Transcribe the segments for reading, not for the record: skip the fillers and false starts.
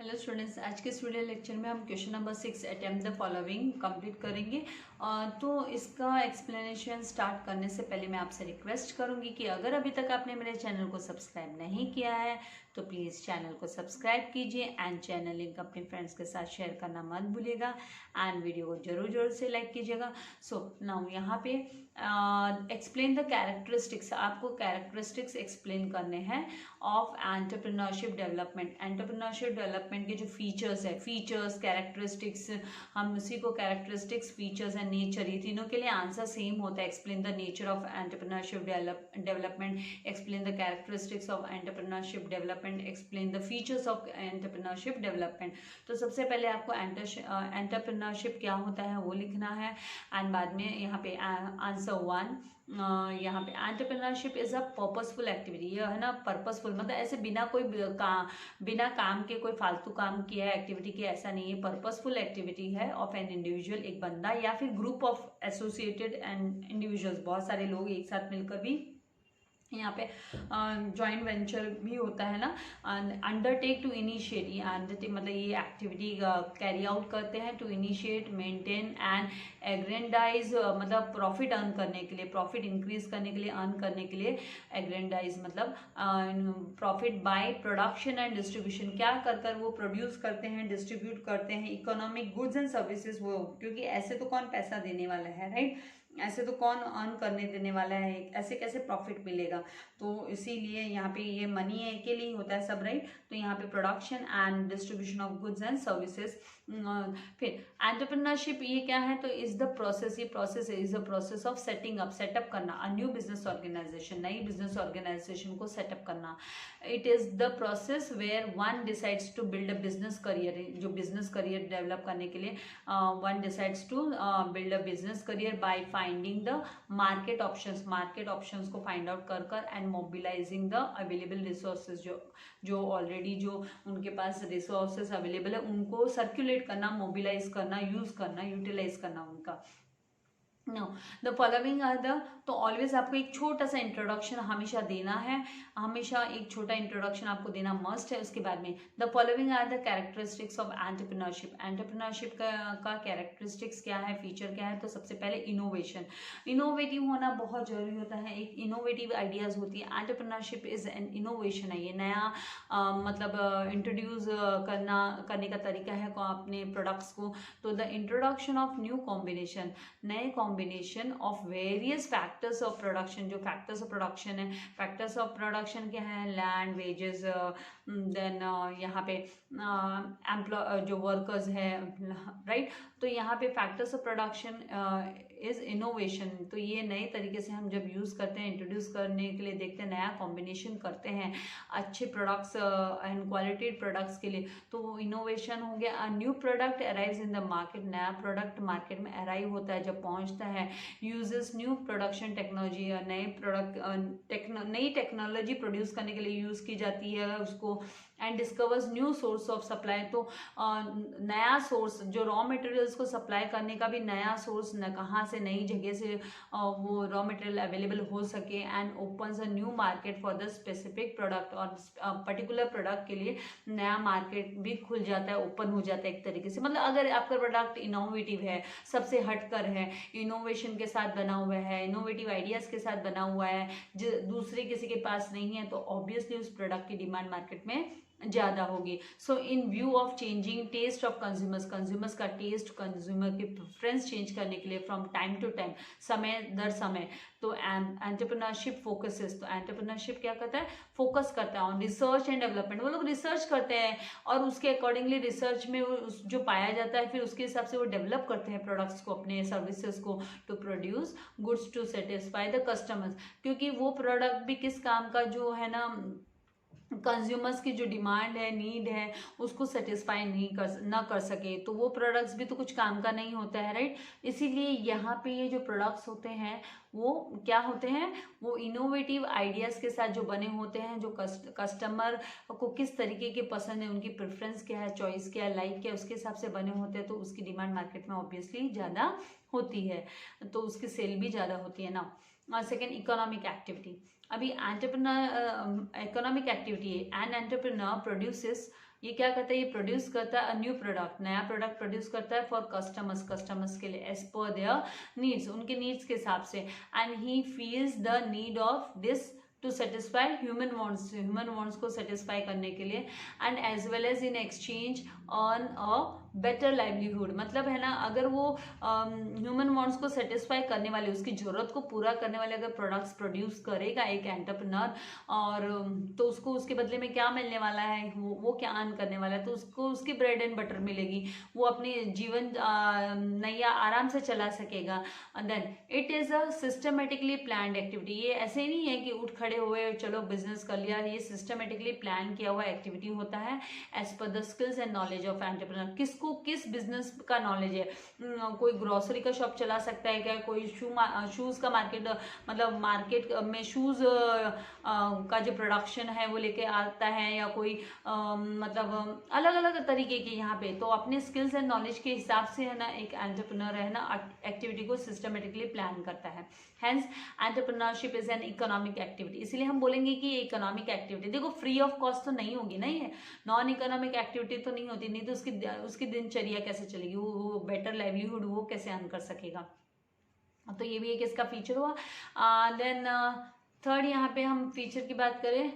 Hello students, आज के video lecture में हम question number 6 attempt the following complete करेंगे। तो इसका एक्सप्लेनेशन स्टार्ट करने से पहले मैं आपसे रिक्वेस्ट करूंगी कि अगर अभी तक आपने मेरे चैनल को सब्सक्राइब नहीं किया है तो प्लीज़ चैनल को सब्सक्राइब कीजिए एंड चैनल लिंक अपने फ्रेंड्स के साथ शेयर करना मत भूलिएगा एंड वीडियो को जरूर से लाइक कीजिएगा। सो नाउ यहाँ पे एक्सप्लेन द कैरेक्टरिस्टिक्स, आपको कैरेक्टरिस्टिक्स एक्सप्लेन करने हैं of entrepreneurship development. Entrepreneurship development के जो फीचर्स है, फीचर्स कैरेक्टरिस्टिक्स, हम उसी को कैरेक्टरिस्टिक्स फीचर्स एंड नेचर, ये तीनों के लिए आंसर सेम होता है। Explain the nature of entrepreneurship development, explain the characteristics of entrepreneurship development, explain the features of entrepreneurship development. तो सबसे पहले आपको एंटरप्रेन्योरशिप क्या होता है वो लिखना है एंड बाद में यहाँ पे आंसर 1 यहाँ पे entrepreneurship is a purposeful activity. ये है ना पर्पसफुल, मतलब ऐसे बिना काम के कोई फालतू काम किया है एक्टिविटी की, ऐसा नहीं है। पर्पसफुल एक्टिविटी है ऑफ एन इंडिविजुअल, एक बंदा या फिर group of associated and individuals, बहुत सारे लोग एक साथ मिलकर भी यहाँ पे जॉइंट वेंचर भी होता है ना। अंडरटेक टू इनिशिएट, अंडरटेक मतलब ये एक्टिविटी कैरी आउट करते हैं to initiate, maintain and aggrandise, मतलब प्रॉफिट अर्न करने के लिए, प्रॉफिट इंक्रीज करने के लिए, अर्न करने के लिए। एग्रेंडाइज मतलब profit by production and distribution, क्या कर कर वो प्रोड्यूस करते हैं, डिस्ट्रीब्यूट करते हैं इकोनॉमिक गुड्स एंड सर्विसेज। वो क्योंकि ऐसे तो कौन पैसा देने वाला है, राइट? ऐसे तो कौन अर्न करने देने वाला है, ऐसे कैसे प्रॉफिट मिलेगा? तो इसीलिए यहाँ पे ये मनी है के लिए होता है सब, राइट? तो यहाँ पे production and distribution of goods and services. फिर एंटरप्रेन्योरशिप ये क्या है? तो इज द प्रोसेस, ये प्रोसेस है, is the process of setting up, setup करना अ न्यू बिजनेस ऑर्गेनाइजेशन, नई बिजनेस ऑर्गेनाइजेशन को सेटअप करना। It is the process where one decides to build a business career, जो बिजनेस करियर डेवलप करने के लिए one decides to build a business career by finding the market options को find out कर कर and mobilising the available resources, जो already जो उनके पास रिसोर्सेज अवेलेबल है उनको सर्कुलेट करना, मोबिलाइज करना, यूज करना, यूटिलाइज करना उनका। Know the following are the, तो ऑलवेज आपको एक छोटा सा इंट्रोडक्शन हमेशा देना है, हमेशा एक छोटा इंट्रोडक्शन आपको देना मस्ट है। उसके बाद में the following are the characteristics of entrepreneurship. Entrepreneurship का कैरेक्टरिस्टिक्स क्या है, फीचर क्या है? तो सबसे पहले इनोवेशन, इनोवेटिव होना बहुत जरूरी होता है, एक इनोवेटिव आइडियाज होती है। एंटरप्रेन्योरशिप इज एन इनोवेशन है, ये नया मतलब इंट्रोड्यूस करने का तरीका है अपने प्रोडक्ट्स को। तो the introduction of new combination, नए combination of various factors of production, जो फैक्टर्स ऑफ प्रोडक्शन है, फैक्टर्स ऑफ प्रोडक्शन क्या है? लैंड, वेजेस, देन यहाँ पे जो वर्कर्स है, राइट? तो यहाँ पे factors of production is innovation. तो ये नए तरीके से हम जब यूज करते हैं, इंट्रोड्यूस करने के लिए देखते हैं, नया कॉम्बिनेशन करते हैं अच्छे प्रोडक्ट्स एंड क्वालिटी प्रोडक्ट्स के लिए, तो इनोवेशन हो गया। A new product arrives in the market, नया प्रोडक्ट मार्केट में अराइव होता है जब पहुंचता है। यूजेस न्यू प्रोडक्शन टेक्नोलॉजी, नए प्रोडक्ट नई टेक्नोलॉजी प्रोड्यूस करने के लिए यूज की जाती है उसको। And discovers new source of supply, तो नया सोर्स, जो रॉ मटेरियल्स को सप्लाई करने का भी नया सोर्स, कहाँ से, नई जगह से वो रॉ मटेरियल अवेलेबल हो सके। And opens a new market for the specific product, और पर्टिकुलर प्रोडक्ट के लिए नया मार्केट भी खुल जाता है, ओपन हो जाता है एक तरीके से। मतलब अगर आपका प्रोडक्ट इनोवेटिव है, सबसे हटकर है, इनोवेशन के साथ बना हुआ है, इनोवेटिव आइडियाज के साथ बना हुआ है, जो दूसरे किसी के पास नहीं है, तो ऑब्वियसली उस प्रोडक्ट की डिमांड मार्केट में ज्यादा होगी। So in view of changing taste of consumers का टेस्ट, कंज्यूमर की प्रेफरेंस चेंज करने के लिए फ्रॉम टाइम टू टाइम, समय दर समय, तो एंटरप्रेन्योरशिप फोकसेस, तो एंटरप्रेन्योरशिप क्या करता है? फोकस करता है ऑन रिसर्च एंड डेवलपमेंट। वो लोग रिसर्च करते हैं और उसके अकॉर्डिंगली रिसर्च में जो पाया जाता है, फिर उसके हिसाब से वो डेवलप करते हैं प्रोडक्ट्स को, अपने सर्विसेज को, to produce goods to satisfy the customers. क्योंकि वो प्रोडक्ट भी किस काम का, जो है ना कंज्यूमर्स की जो डिमांड है, नीड है, उसको सेटिस्फाई ना कर सके, तो वो प्रोडक्ट्स भी तो कुछ काम का नहीं होता है, राइट? इसीलिए यहाँ पे ये जो प्रोडक्ट्स होते हैं वो क्या होते हैं? वो इनोवेटिव आइडियाज़ के साथ जो बने होते हैं, जो कस्टमर को किस तरीके के पसंद है, उनकी प्रेफरेंस क्या है, चॉइस क्या है, लाइक क्या है, उसके हिसाब से बने होते हैं, तो उसकी डिमांड मार्केट में ऑब्वियसली ज़्यादा होती है, तो उसकी सेल भी ज़्यादा होती है ना। Second, economic activity. अभी एंटरप्रेन्योर इकोनॉमिक एक्टिविटी है, एन एंटरप्रेन्योर प्रोड्यूसेस ये क्या करता है, ये प्रोड्यूस करता है अ न्यू प्रोडक्ट, नया प्रोडक्ट प्रोड्यूस करता है फॉर कस्टमर्स, कस्टमर्स के लिए, एज पर देयर नीड्स, उनके नीड्स के हिसाब से, and he feels the need of this to satisfy human wants, human wants को सेटिस्फाई करने के लिए, and as well as in exchange on a better livelihood, मतलब है ना, अगर वो ह्यूमन वांट्स को सेटिस्फाई करने वाले, उसकी ज़रूरत को पूरा करने वाले अगर प्रोडक्ट्स प्रोड्यूस करेगा एक एंटरप्रेन्योर, और तो उसको उसके बदले में क्या मिलने वाला है, वो क्या अर्न करने वाला है, तो उसको उसकी ब्रेड एंड बटर मिलेगी, वो अपनी जीवन नैया आराम से चला सकेगा। Then it is a systematically planned activity, ये ऐसे नहीं है कि उठ खड़े हुए चलो बिजनेस कर लिया, ये सिस्टमेटिकली प्लान किया हुआ एक्टिविटी होता है as per the skills and knowledge of entrepreneur. किसको किस बिजनेस का नॉलेज है, कोई ग्रोसरी का शॉप चला सकता है क्या, कोई शूज़ का मार्केट, मतलब मार्केट में शूज़ का जो प्रोडक्शन है वो लेके आता है, या कोई मतलब अलग अलग तरीके के यहाँ पे, तो अपने स्किल्स एंड नॉलेज के हिसाब से है ना एक एंटरप्रेन्योर है ना एक्टिविटी को सिस्टमेटिकली प्लान करता है। Hence entrepreneurship is an economic activity, इसलिए हम बोलेंगे कि ये इकोनॉमिक एक्टिविटी, देखो फ्री ऑफ कॉस्ट तो नहीं होगी ना, ये नॉन इकोनॉमिक एक्टिविटी तो नहीं होती, नहीं तो उसकी दिनचर्या कैसे चलेगी, वो बेटर लाइवलीहुड वो कैसे अर्न कर सकेगा। तो ये भी एक इसका फीचर हुआ। देन थर्ड यहाँ पे हम फीचर की बात करें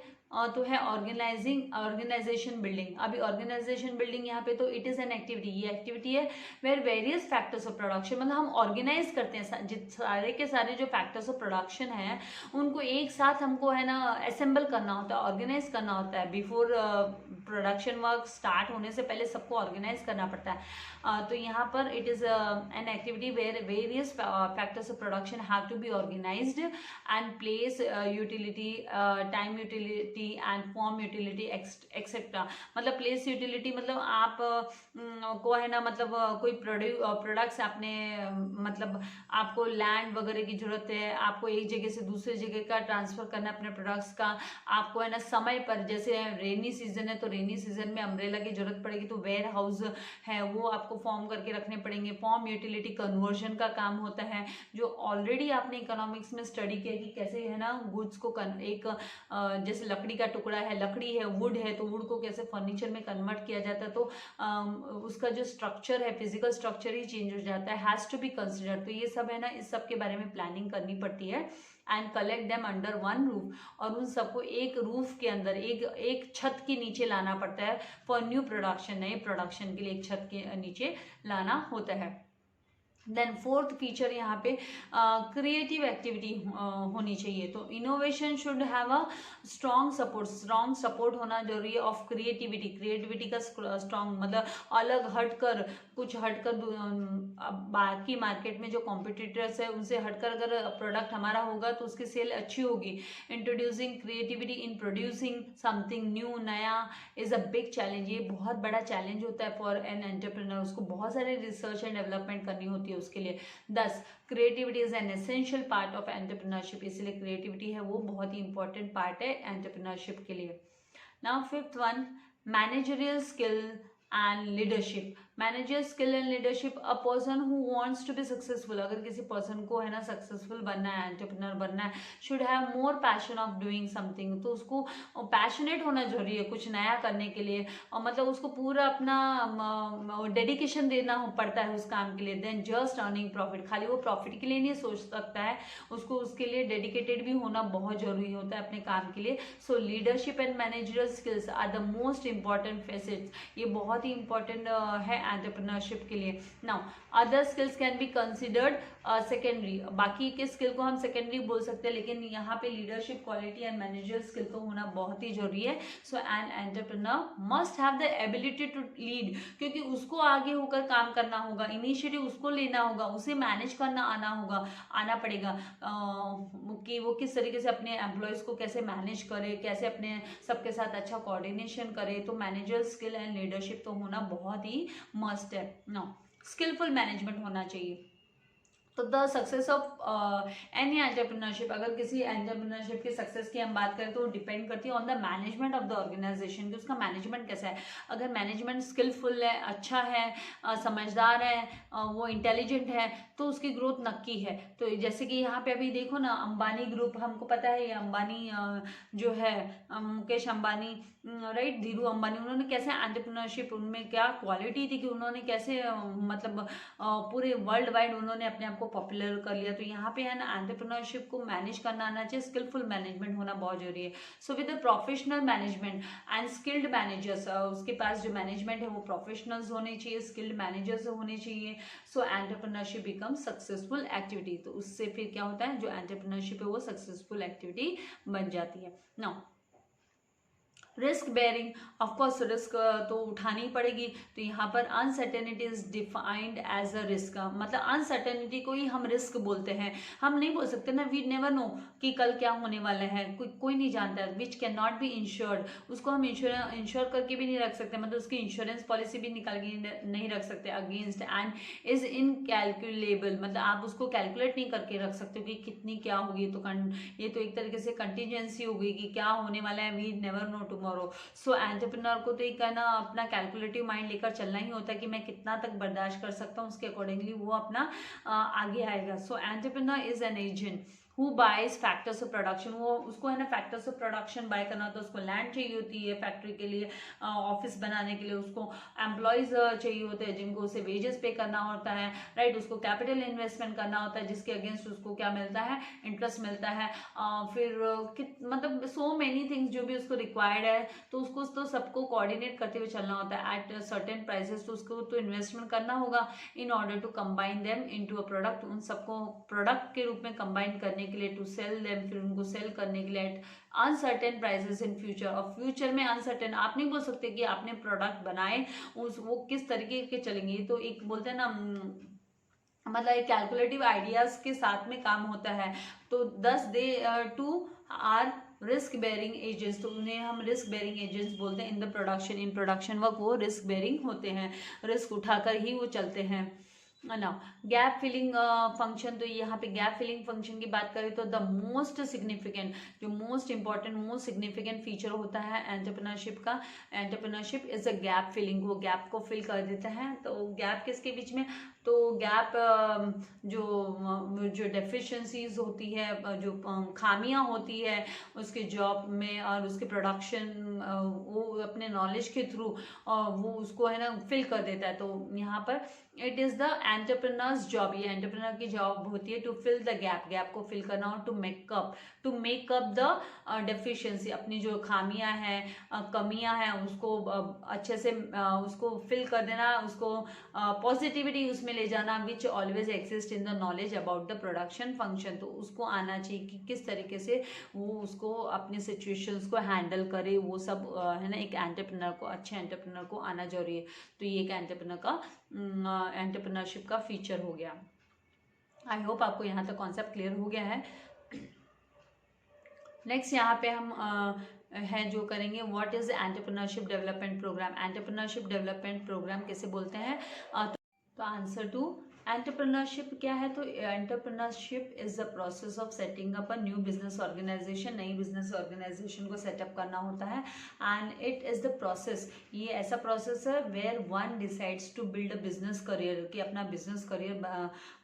तो है ऑर्गेनाइजेशन बिल्डिंग। अभी ऑर्गेनाइजेशन बिल्डिंग यहाँ पे तो इट इज़ एन एक्टिविटी, ये एक्टिविटी है where various factors of production, मतलब हम ऑर्गेनाइज करते हैं सारे के सारे जो फैक्टर्स ऑफ प्रोडक्शन है उनको एक साथ हमको है ना असेंबल करना होता है, ऑर्गेनाइज करना होता है। बिफोर प्रोडक्शन वर्क स्टार्ट होने से पहले सबको ऑर्गेनाइज करना पड़ता है। तो यहाँ पर it is an activity where various factors of production have to be organised and place utility, time utility and form utility etcetera. मतलब प्लेस यूटिलिटी मतलब आप को है ना, मतलब कोई प्रोडक्ट्स आपने मतलब आपको लैंड वगैरह की जरूरत है, आपको एक जगह से दूसरे जगह का ट्रांसफर करना अपने प्रोडक्ट्स का, आपको है ना समय पर, जैसे रेनी सीजन है तो रेनी सीजन में अम्ब्रेला की जरूरत पड़ेगी तो वेयर हाउस है वो आपको फॉर्म करके रखने पड़ेंगे। फॉर्म यूटिलिटी कन्वर्जन का काम होता है, जो ऑलरेडी आपने इकोनॉमिक्स में स्टडी किया कि कैसे है ना गुड्स को एक जैसे लकड़ी का टुकड़ा है, लकड़ी है, वुड है, तो वुड को कैसे फर्नीचर में कन्वर्ट किया जाता है, तो उसका जो स्ट्रक्चर है, फिजिकल स्ट्रक्चर ही चेंज हो जाता है, हैज टू बी कंसिडर्ड। तो ये सब है ना, इस सब के बारे में प्लानिंग करनी पड़ती है and collect them under one roof, और उन सबको एक रूफ के अंदर, एक छत के नीचे लाना पड़ता है फॉर न्यू प्रोडक्शन, नए प्रोडक्शन के लिए एक छत के नीचे लाना होता है। देन फोर्थ फीचर यहाँ पे क्रिएटिव एक्टिविटी होनी चाहिए। तो innovation should have a strong support होना जरूरी है ऑफ क्रिएटिविटी। क्रिएटिविटी का स्ट्रॉन्ग मतलब अलग हटकर, कुछ हटकर बाकी मार्केट में जो कॉम्पिटिटर्स है उनसे हटकर अगर प्रोडक्ट हमारा होगा तो उसकी सेल अच्छी होगी। Introducing creativity in producing something new, नया इज अ बिग चैलेंज। ये बहुत बड़ा चैलेंज होता है फॉर एन एंटरप्रेन्योर, उसको बहुत सारे रिसर्च एंड डेवलपमेंट करनी होती है उसके लिए। 10 creativity is an essential part of entrepreneurship, इसलिए क्रिएटिविटी है वो बहुत ही इंपॉर्टेंट पार्ट है एंटरप्रेन्योरशिप के लिए। Now fifth one, managerial skill and leadership. Manager skill and leadership, a person who wants to be successful, अगर किसी पर्सन को है ना सक्सेसफुल बनना है, एंटरप्रेन्योर बनना है, should have more passion of doing something, तो उसको पैशनेट होना जरूरी है कुछ नया करने के लिए, और मतलब उसको पूरा अपना डेडिकेशन देना पड़ता है उस काम के लिए। देन जस्ट अर्निंग प्रॉफिट, खाली वो प्रॉफिट के लिए नहीं सोच सकता है, उसको उसके लिए डेडिकेटेड भी होना बहुत जरूरी होता है अपने काम के लिए। So leadership and managerial skills are the most important facets, ये बहुत ही इंपॉर्टेंट है एंटरप्रेन्योरशिप के लिए। Now other skills can be considered secondary, बाकी के स्किल को हम सेकेंडरी बोल सकते हैं, लेकिन यहाँ पे leadership quality and managerial skill तो होना बहुत ही जरूरी है। So an entrepreneur must have the ability to lead, क्योंकि उसको आगे होकर काम करना होगा, इनिशिएटिव उसको लेना होगा, उसे मैनेज करना आना पड़ेगा कि वो किस तरीके से अपने एम्प्लॉयज को कैसे मैनेज करे, कैसे अपने सबके साथ अच्छा कोऑर्डिनेशन करे। तो मैनेजर स्किल एंड लीडरशिप तो होना बहुत ही मस्ट है। नो, स्किलफुल मैनेजमेंट होना चाहिए। तो the success of any entrepreneurship, अगर किसी एंटरप्रेन्योरशिप की सक्सेस की हम बात करें तो वो डिपेंड करती है on the management of the organisation, कि उसका मैनेजमेंट कैसा है। अगर मैनेजमेंट स्किलफुल है, अच्छा है, समझदार है, वो इंटेलिजेंट है, तो उसकी ग्रोथ नक्की है। तो जैसे कि यहाँ पे अभी देखो ना, अंबानी ग्रुप, हमको पता है ये अंबानी जो है मुकेश अंबानी, राइट, धीरू अंबानी, उन्होंने कैसे एंटरप्रेन्योरशिप, उनमें क्या क्वालिटी थी कि उन्होंने कैसे मतलब पूरे वर्ल्ड वाइड उन्होंने अपने आप को पॉपुलर कर लिया। तो यहाँ पे है ना, एंटरप्रेन्योरशिप को मैनेज करना आना चाहिए, स्किलफुल मैनेजमेंट होना बहुत जरूरी है। So with the professional management and skilled managers, उसके पास जो मैनेजमेंट है वो प्रोफेशनल्स होने चाहिए, स्किल्ड मैनेजर्स होने चाहिए। सो एंटरप्रेन्योरशिप बिकम सक्सेसफुल एक्टिविटी। तो उससे फिर क्या होता है, जो एंटरप्रेन्योरशिप है वो सक्सेसफुल एक्टिविटी बन जाती है। Now risk bearing, of course risk तो उठानी ही पड़ेगी। तो यहाँ पर uncertainty is defined as a risk, मतलब अनसर्टेनिटी को ही हम रिस्क बोलते हैं। हम नहीं बोल सकते ना, वी नेवर नो कि कल क्या होने वाला है, कोई नहीं जानता, which can not be insured. उसको हम इंश्योर करके भी नहीं रख सकते, मतलब उसकी इंश्योरेंस पॉलिसी भी निकाल के नहीं रख सकते अगेंस्ट, एंड इज इनकैलकुलेबल, मतलब आप उसको कैलकुलेट नहीं करके रख सकते कि कितनी क्या होगी। तो ये तो एक तरीके से कंटीजेंसी हो गई कि क्या होने वाला है, we never know tomorrow. So entrepreneur को तो एक है ना, अपना कैलकुलेटिव माइंड लेकर चलना ही होता है कि मैं कितना तक बर्दाश्त कर सकता हूँ, उसके अकॉर्डिंगली वो अपना आगे आएगा। So entrepreneur is an agent who buys factors of production, वो उसको है ना फैक्टर्स ऑफ प्रोडक्शन बाय करना होता है। उसको लैंड चाहिए होती है फैक्ट्री के लिए, ऑफिस बनाने के लिए, उसको एम्प्लॉयज चाहिए होते हैं जिनको उसे वेजेस पे करना होता है, राइट, उसको कैपिटल इन्वेस्टमेंट करना होता है जिसके अगेंस्ट उसको क्या मिलता है, इंटरेस्ट मिलता है। फिर मतलब सो मेनी थिंग्स जो भी उसको रिक्वायर्ड है, तो उसको तो सबको कोऑर्डिनेट करते हुए चलना होता है एट सर्टेन प्राइसेस। तो उसको तो इन्वेस्टमेंट करना होगा in order to combine them into a product, उन सबको प्रोडक्ट के रूप में कंबाइन करने के लिए, टू सेल देम, फिर उनको सेल करने के लिए at uncertain prices in future. और फ्यूचर में अनसर्टेन, आप नहीं बोल सकते कि आपने प्रोडक्ट बनाए वो किस तरीके के चलेंगे। तो एक बोलते हैं ना, मतलब एक कैलकुलेटिव आइडियाज के साथ में काम होता है। तो thus they too are risk bearing agents, तो उन्हें हम रिस्क बेयरिंग एजेंट्स बोलते हैं। In the production, in production work वो रिस्क बेयरिंग होते हैं, रिस्क उठाकर ही वो चलते हैं ना। गैप फिलिंग फंक्शन, तो यहाँ पे गैप फिलिंग फंक्शन की बात करें तो द मोस्ट सिग्निफिकेंट, जो most important most significant feature होता है एंटरप्रेन्योरशिप का, entrepreneurship is a gap filling, वो गैप को फिल कर देता है। तो गैप किसके बीच में, तो गैप जो डेफिशिएंसीज होती है, जो खामियां होती है उसके जॉब में और उसके प्रोडक्शन, वो अपने नॉलेज के थ्रू वो उसको है ना फिल कर देता है। तो यहाँ पर it is the entrepreneur's job, ये एंटरप्रेन्योर की जॉब होती है to fill the gap, gap को फिल करना और to make up the deficiency, अपनी जो खामियां हैं, कमियां हैं, उसको अच्छे से उसको फिल कर देना, उसको पॉजिटिविटी उसमें ले जाना, which always exist in the knowledge about the production function. तो उसको आना चाहिए कि किस तरीके से वो उसको अपने सिचुएशंस को हैंडल करे, वो सब है ना, एक एंटरप्रेन्योर को, अच्छे एंटरप्रेन्योर को आना जरूरी है। तो ये एक एंटरप्रेन्योरशिप का फीचर हो गया। आई होप आपको यहाँ तक कॉन्सेप्ट क्लियर हो गया है। नेक्स्ट यहाँ पे हम है जो करेंगे, what is entrepreneurship development programme. Entrepreneurship development programme कैसे बोलते हैं, तो आंसर टू एंटरप्रेन्योरशिप क्या है, तो entrepreneurship is the process of setting up a new business organisation, नई बिजनेस ऑर्गेनाइजेशन को सेटअप करना होता है। And it is the process, ये ऐसा प्रोसेस है where one decides to build a business career, कि अपना बिजनेस करियर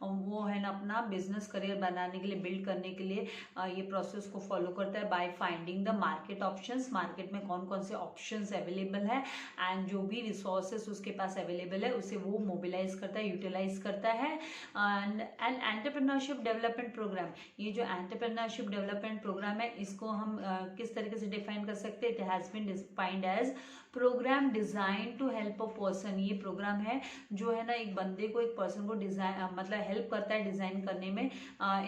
वो है ना, अपना बिजनेस करियर बनाने के लिए, बिल्ड करने के लिए ये प्रोसेस को फॉलो करता है bye finding the market options, market में कौन कौन से ऑप्शंस अवेलेबल है, एंड जो भी रिसोर्सेस उसके पास अवेलेबल है उसे वो मोबिलाइज करता है, यूटिलाइज करता है। एंड एंटरप्रेन्योरशिप डेवलपमेंट प्रोग्राम, ये जो एंटरप्रेन्योरशिप डेवलपमेंट प्रोग्राम है इसको हम किस तरीके से डिफाइन कर सकते हैं, it has been defined as programme design to help a person. ये प्रोग्राम है जो है ना एक बंदे को, एक पर्सन को डिजाइन मतलब हेल्प करता है डिजाइन करने में,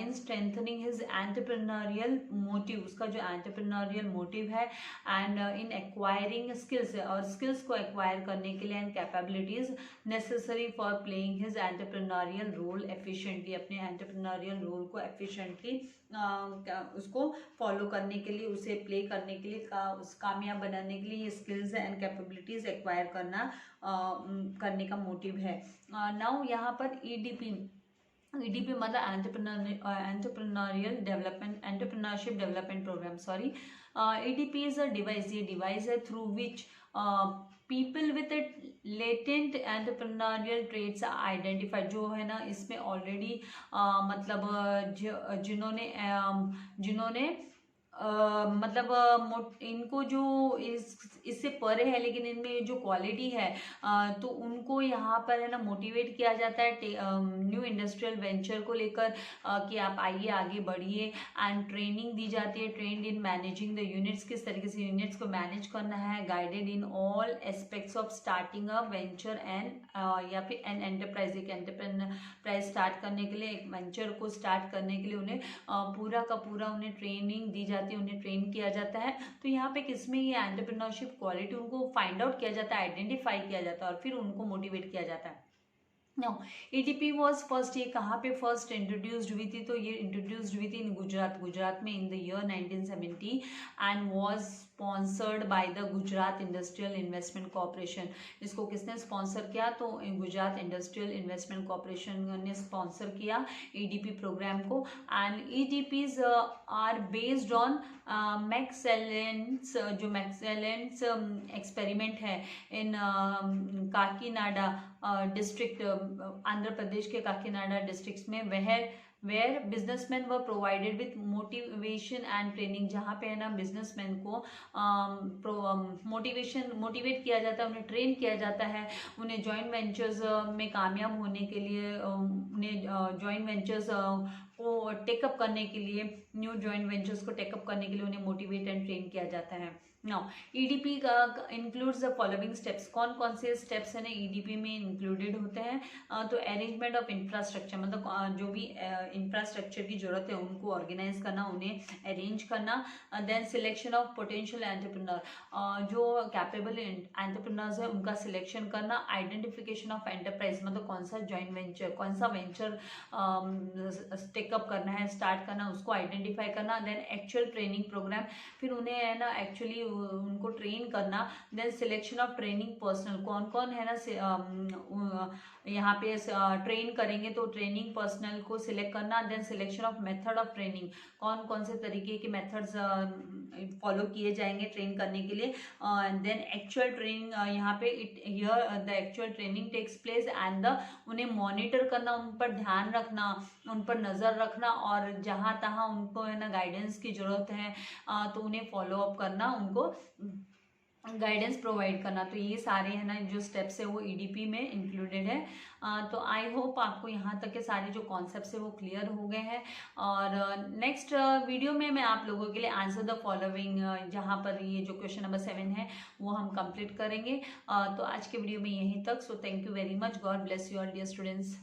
in strengthening his entrepreneurial motive, उसका जो एंटरप्रेन्योरियल मोटिव है, एंड इन एक्वायरिंग स्किल्स, और स्किल्स को एक्वायर करने के लिए, and capabilities necessary for playing his entrepreneurial role efficiently, अपने एंटरप्रेन्योरियल रोल को एफिशिएंटली उसको फॉलो करने के लिए, उसे प्ले करने के लिए, उस कामयाब बनाने के लिए ये स्किल्स एंड कैपेबिलिटीज एक्वायर करना करने का मोटिव है। नाउ यहाँ पर ईडीपी EDP मतलब entrepreneurial development entrepreneurship development programme, sorry. EDP is a device, ये डिवाइस है through which people with latent entrepreneurial traits identified, जो है ना इसमें ऑलरेडी मतलब जिन्होंने जिन्होंने मतलब इनको जो इससे परे है लेकिन इनमें जो क्वालिटी है तो उनको यहाँ पर है ना मोटिवेट किया जाता है न्यू इंडस्ट्रियल वेंचर को लेकर कि आप आइए आगे बढ़िए। एंड ट्रेनिंग दी जाती है, trend in managing the units, किस तरीके से यूनिट्स को मैनेज करना है, guided in all aspects of starting a venture and या फिर एन एंटरप्राइज। एक एंटरप्राइज स्टार्ट करने के लिए, एक वेंचर को स्टार्ट करने के लिए उन्हें पूरा का पूरा उन्हें ट्रेनिंग दी जाती है, उन्हें ट्रेन किया जाता है। तो यहाँ पे किसमें ये एंटरप्रेन्योरशिप क्वालिटी उनको फाइंड आउट किया जाता है, आइडेंटिफाई किया जाता है और फिर उनको मोटिवेट किया जाता है। नो, EDP वॉज फर्स्ट, ये कहाँ पे फर्स्ट इंट्रोड्यूस्ड हुई थी, तो ये इंट्रोड्यूस्ड हुई थी इन गुजरात में in the year 1970 and was sponsored by the Gujarat industrial investment corporation. इसको किसने स्पॉन्सर किया, तो गुजरात इंडस्ट्रियल इन्वेस्टमेंट कॉर्पोरेशन ने स्पॉन्सर किया EDP प्रोग्राम को। And EDPs are based on McClelland's, जो मैक्सेलेंस एक्सपेरिमेंट है इन काकीनाडा डिस्ट्रिक्ट, आंध्र प्रदेश के काकीनाडा डिस्ट्रिक्ट में, where businessmen were provided with motivation and training, जहाँ पे है ना बिजनेसमैन को मोटिवेट किया जाता है, उन्हें ट्रेन किया जाता है, उन्हें जॉइंट वेंचर्स में कामयाब होने के लिए, उन्हें जॉइंट वेंचर्स को टेकअप करने के लिए, न्यू जॉइंट वेंचर्स को टेकअप करने के लिए उन्हें मोटिवेट एंड ट्रेन किया जाता है। नाउ EDP का इंक्लूड्स द फॉलोइंग स्टेप्स, कौन कौन से स्टेप्स है ना EDP में इंक्लूडेड होते हैं, तो अरेंजमेंट ऑफ इंफ्रास्ट्रक्चर, मतलब जो भी इंफ्रास्ट्रक्चर की जरूरत है उनको ऑर्गेनाइज करना, उन्हें अरेंज करना। Then selection of potential entrepreneur, जो कैपेबल एंटरप्रेन्योर्स है उनका सिलेक्शन करना। आइडेंटिफिकेशन ऑफ एंटरप्राइज, मतलब कौन सा जॉइंट वेंचर, कौन सा वेंचर टेकअप करना है, स्टार्ट करना, उसको आइडेंटिफाई करना। देन एक्चुअल ट्रेनिंग प्रोग्राम, फिर उन्हें है ना एक्चुअली उनको ट्रेन करना। Then selection of training personnel, कौन कौन है ना यहाँ पे ट्रेन करेंगे, तो ट्रेनिंग पर्सनल को सिलेक्ट करना। Then selection of method of training, कौन कौन से तरीके के मेथड्स फॉलो किए जाएंगे ट्रेन करने के लिए। देन एक्चुअल ट्रेनिंग, यहाँ पे the actual training takes place and the, उन्हें मॉनिटर करना, उन पर ध्यान रखना, उन पर नज़र रखना, और जहाँ तहाँ उनको है ना गाइडेंस की ज़रूरत है तो उन्हें फॉलो अप करना, उनको गाइडेंस प्रोवाइड करना। तो ये सारे है ना जो स्टेप्स है वो EDP में इंक्लूडेड है। तो आई होप आपको यहाँ तक के सारे जो कॉन्सेप्ट्स है वो क्लियर हो गए हैं। और नेक्स्ट वीडियो में मैं आप लोगों के लिए आंसर द फॉलोइंग, जहाँ पर ये जो क्वेश्चन नंबर 7 है वो हम कंप्लीट करेंगे। तो आज के वीडियो में यहीं तक। So thank you very much, God bless you all dear students.